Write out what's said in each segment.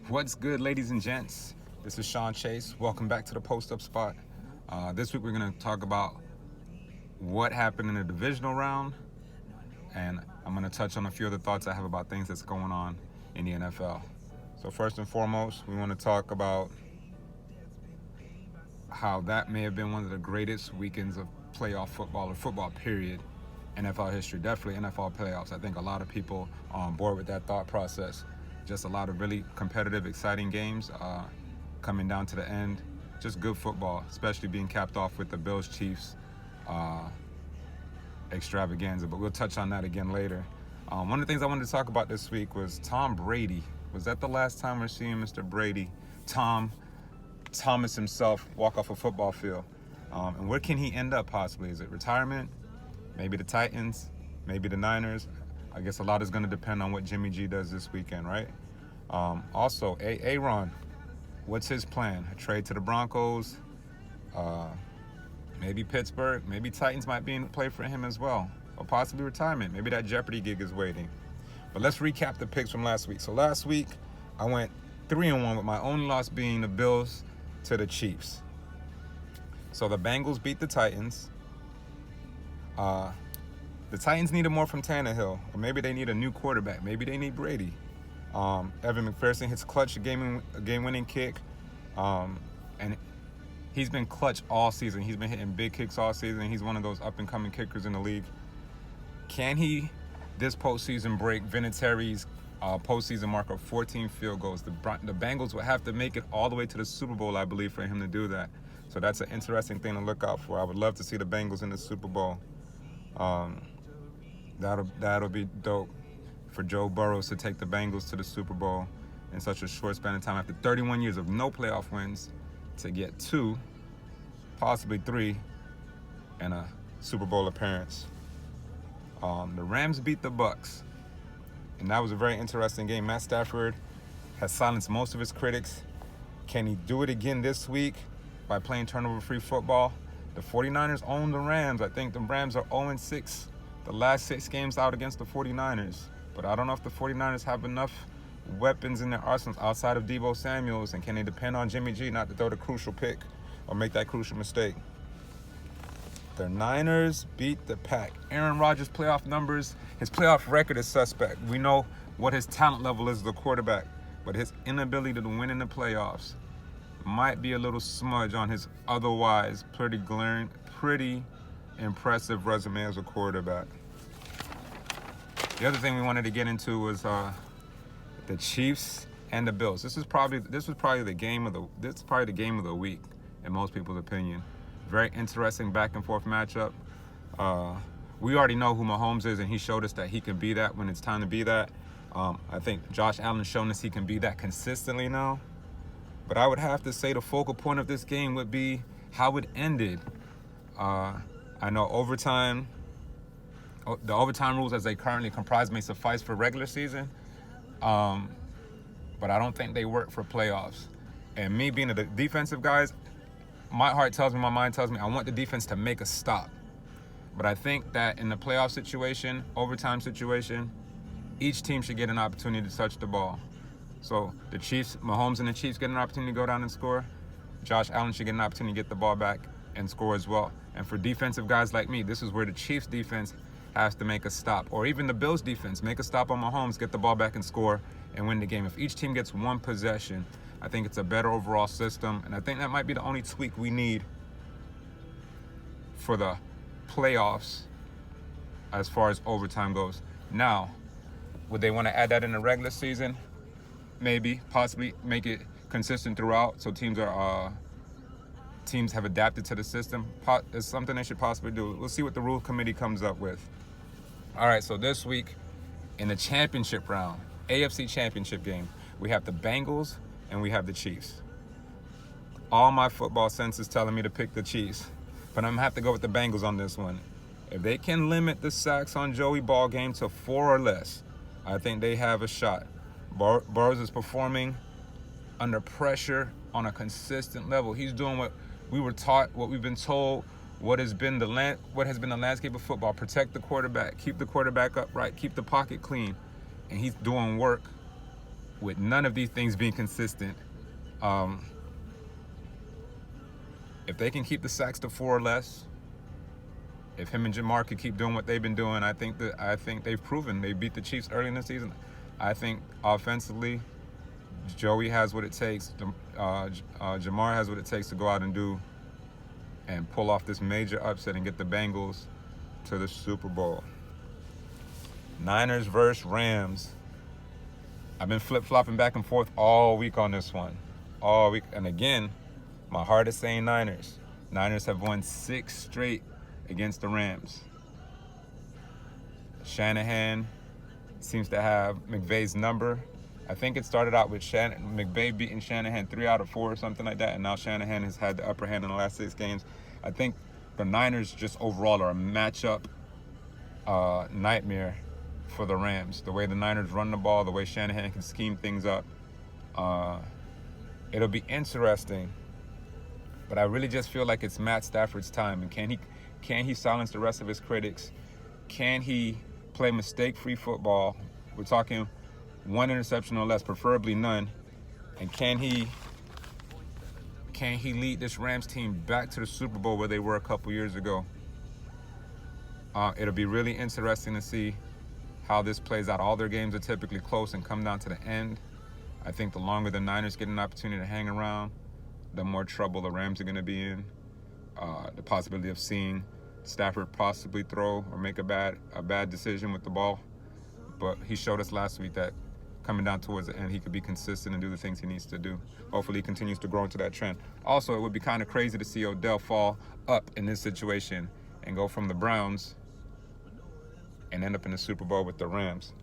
What's good, ladies and gents? This is Sean Chase. Welcome back to the Post Up Spot. This week we're going to talk about what happened in the divisional round, and I'm going to touch on a few other thoughts I have about things that's going on in the NFL. So first and foremost, we want to talk about how that may have been one of the greatest weekends of playoff football or football period, NFL history. Definitely NFL playoffs. I think a lot of people are on board with that thought process. Just a lot of really competitive, exciting games coming down to the end. Just good football, especially being capped off with the Bills-Chiefs extravaganza. But we'll touch on that again later. One of the things I wanted to talk about this week was Tom Brady. Was that the last time we're seeing Mr. Brady, Thomas himself, walk off a football field? And where can he end up possibly? Is it retirement? Maybe the Titans? Maybe the Niners? I guess a lot is going to depend on what Jimmy G does this weekend, right? Also, Aaron, what's his plan? A trade to the Broncos? Maybe Pittsburgh? Maybe Titans might be in play for him as well. Or possibly retirement. Maybe that Jeopardy gig is waiting. But let's recap the picks from last week. So last week, I went 3-1 with my only loss being the Bills to the Chiefs. So the Bengals beat the Titans. The Titans needed more from Tannehill, or maybe they need a new quarterback. Maybe they need Brady. Evan McPherson hits clutch, a game-winning kick, and he's been clutch all season. He's been hitting big kicks all season. He's one of those up-and-coming kickers in the league. Can he, this postseason, break Vinatieri's postseason mark of 14 field goals? The Bengals would have to make it all the way to the Super Bowl, I believe, for him to do that. So that's an interesting thing to look out for. I would love to see the Bengals in the Super Bowl. That'll be dope for Joe Burrows to take the Bengals to the Super Bowl in such a short span of time after 31 years of no playoff wins to get 2, possibly 3, and a Super Bowl appearance. The Rams beat the Bucks, and that was a very interesting game. Matt Stafford has silenced most of his critics. Can he do it again this week by playing turnover-free football? The 49ers own the Rams. I think the Rams are 0-6 the last 6 games out against the 49ers. But I don't know if the 49ers have enough weapons in their arsenals outside of Deebo Samuels, and can they depend on Jimmy G not to throw the crucial pick or make that crucial mistake? The Niners beat the Pack. Aaron Rodgers' playoff numbers, his playoff record is suspect. We know what his talent level is as a quarterback, but his inability to win in the playoffs might be a little smudge on his otherwise pretty impressive resume as a quarterback. The other thing we wanted to get into was the Chiefs and the Bills. This was probably the game of the week in most people's opinion. Very interesting back and forth matchup. We already know who Mahomes is, and he showed us that he can be that when it's time to be that. I think Josh Allen's shown us he can be that consistently now. But I would have to say the focal point of this game would be how it ended. I know the overtime rules as they currently comprise may suffice for regular season, but I don't think they work for playoffs. And me being the defensive guys, my heart tells me, my mind tells me, I want the defense to make a stop. But I think that in the playoff situation, overtime situation, each team should get an opportunity to touch the ball. So the Chiefs, Mahomes and the Chiefs get an opportunity to go down and score. Josh Allen should get an opportunity to get the ball back and score as well. And for defensive guys like me, this is where the Chiefs defense has to make a stop. Or even the Bills defense, make a stop on Mahomes, get the ball back and score and win the game. If each team gets one possession, I think it's a better overall system. And I think that might be the only tweak we need for the playoffs as far as overtime goes. Now, would they want to add that in the regular season? Maybe, possibly make it consistent throughout so teams have adapted to the system. It's something they should possibly do. We'll see what the rule committee comes up with. All right, so this week in the championship round, AFC championship game, we have the Bengals and we have the Chiefs. All my football sense is telling me to pick the Chiefs, but I'm going to have to go with the Bengals on this one. If they can limit the sacks on Joey Ball game to 4 or less, I think they have a shot. Burrows is performing under pressure on a consistent level. He's doing what we were taught, what we've been told, what has been the landscape of football. Protect the quarterback, keep the quarterback upright, keep the pocket clean. And he's doing work with none of these things being consistent, if they can keep the sacks to 4 or less, if him and Jamar could keep doing what they've been doing, I think they've proven. They beat the Chiefs early in the season. I think offensively, Joey has what it takes. Jamar has what it takes to go out and pull off this major upset and get the Bengals to the Super Bowl. Niners versus Rams. I've been flip-flopping back and forth all week on this one. All week. And again, my heart is saying Niners. Niners have won 6 straight against the Rams. Shanahan seems to have McVay's number. I think it started out with McVay beating Shanahan 3 out of 4 or something like that, and now Shanahan has had the upper hand in the last 6 games. I think the Niners just overall are a matchup nightmare for the Rams. The way the Niners run the ball, the way Shanahan can scheme things up. It'll be interesting, but I really just feel like it's Matt Stafford's time. And can he silence the rest of his critics? Can he play mistake-free football? We're talking 1 interception or less, preferably none. And can he lead this Rams team back to the Super Bowl where they were a couple years ago? It'll be really interesting to see how this plays out. All their games are typically close and come down to the end. I think the longer the Niners get an opportunity to hang around, the more trouble the Rams are going to be in. The possibility of seeing Stafford possibly throw or make a bad decision with the ball. But he showed us last week that coming down towards the end, he could be consistent and do the things he needs to do. Hopefully he continues to grow into that trend. Also, it would be kind of crazy to see Odell fall up in this situation and go from the Browns and end up in the Super Bowl with the Rams.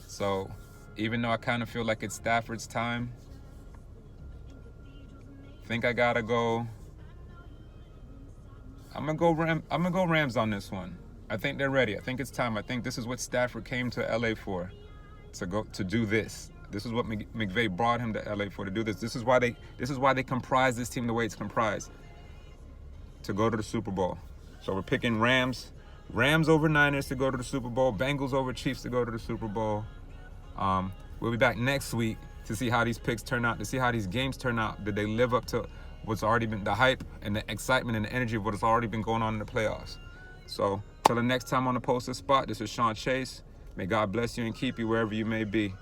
So even though I kind of feel like it's Stafford's time, I think I gotta go. I'm gonna go Rams on this one. I think they're ready. I think it's time. I think this is what Stafford came to LA for, to do this. This is what McVay brought him to LA for, to do this. This is why they comprise this team the way it's comprised, to go to the Super Bowl. So we're picking Rams over Niners to go to the Super Bowl, Bengals over Chiefs to go to the Super Bowl. We'll be back next week to see how these picks turn out, to see how these games turn out. Did they live up to what's already been the hype and the excitement and the energy of what has already been going on in the playoffs? So till the next time on the Poster Spot, this is Sean Chase. May God bless you and keep you wherever you may be.